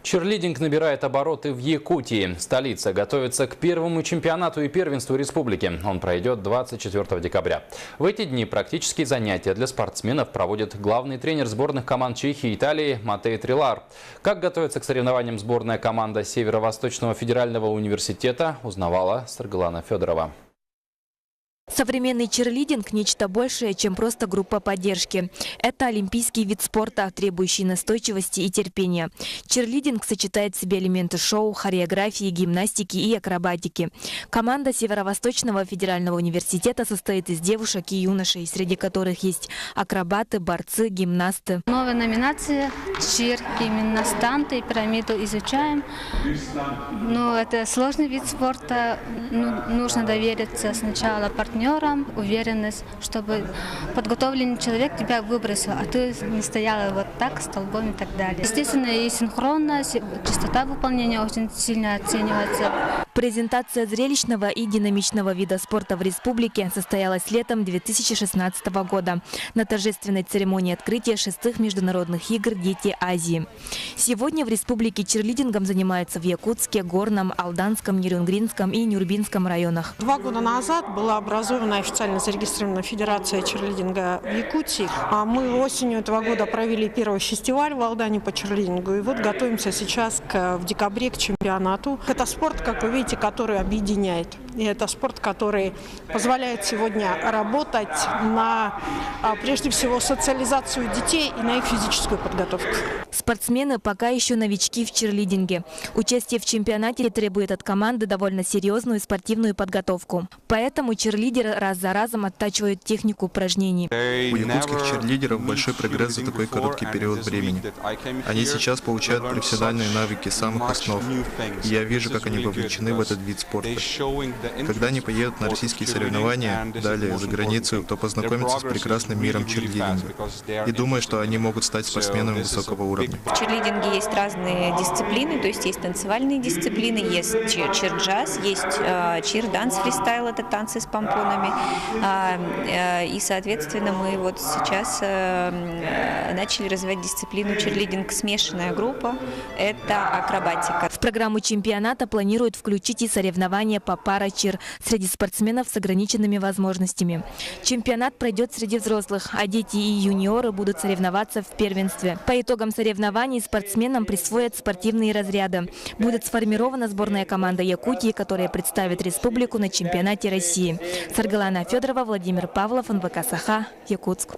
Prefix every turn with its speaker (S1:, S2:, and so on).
S1: Чирлидинг набирает обороты в Якутии. Столица готовится к первому чемпионату и первенству республики. Он пройдет 24 декабря. В эти дни практические занятия для спортсменов проводит главный тренер сборных команд Чехии и Италии Матей Трилар. Как готовится к соревнованиям сборная команда Северо-Восточного федерального университета, узнавала Саргалана Федорова.
S2: Современный чирлидинг – нечто большее, чем просто группа поддержки. Это олимпийский вид спорта, требующий настойчивости и терпения. Чирлидинг сочетает в себе элементы шоу, хореографии, гимнастики и акробатики. Команда Северо-Восточного федерального университета состоит из девушек и юношей, среди которых есть акробаты, борцы, гимнасты.
S3: Новая номинация «Чир», именно станты и пирамиду изучаем. Но это сложный вид спорта, нужно довериться сначала партнерам, уверенность, чтобы подготовленный человек тебя выбросил, а ты не стояла вот так столбом и так далее. Естественно, и синхронность, частота выполнения очень сильно оценивается.
S2: Презентация зрелищного и динамичного вида спорта в республике состоялась летом 2016 года на торжественной церемонии открытия 6-х международных игр «Дети Азии». Сегодня в республике чирлидингом занимаются в Якутске, Горном, Алданском, Нерюнгринском и Нюрбинском районах.
S4: 2 года назад была образована официально зарегистрирована Федерация чирлидинга в Якутии. Мы осенью этого года провели первый фестиваль в Алдане по чирлидингу. И вот готовимся сейчас в декабре к чемпионату. Это спорт, как вы видите, который объединяет. И это спорт, который позволяет сегодня работать на, прежде всего, социализацию детей и на их физическую подготовку.
S2: Спортсмены пока еще новички в чирлидинге. Участие в чемпионате требует от команды довольно серьезную спортивную подготовку. Поэтому чирлидеры раз за разом оттачивают технику упражнений.
S5: У якутских чирлидеров большой прогресс за такой короткий период времени. Они сейчас получают профессиональные навыки самых основ. И я вижу, как они вовлечены в этот вид спорта. Когда они поедут на российские соревнования, далее за границу, то познакомятся с прекрасным миром чирлидинга. И думаю, что они могут стать спортсменами высокого уровня.
S6: В чирлидинге есть разные дисциплины, то есть танцевальные дисциплины, есть чир-джаз, есть чир-данс, фристайл, это танцы с помпонами. И, соответственно, мы вот сейчас начали развивать дисциплину чирлидинг смешанная группа, это акробатика.
S2: В программу чемпионата планируют включить и соревнования по пара-чир среди спортсменов с ограниченными возможностями. Чемпионат пройдет среди взрослых, а дети и юниоры будут соревноваться в первенстве. По итогам соревнований спортсменам присвоят спортивные разряды. Будет сформирована сборная команда Якутии, которая представит республику на чемпионате России. Саргалана Федорова, Владимир Павлов, НВК Саха, Якутск.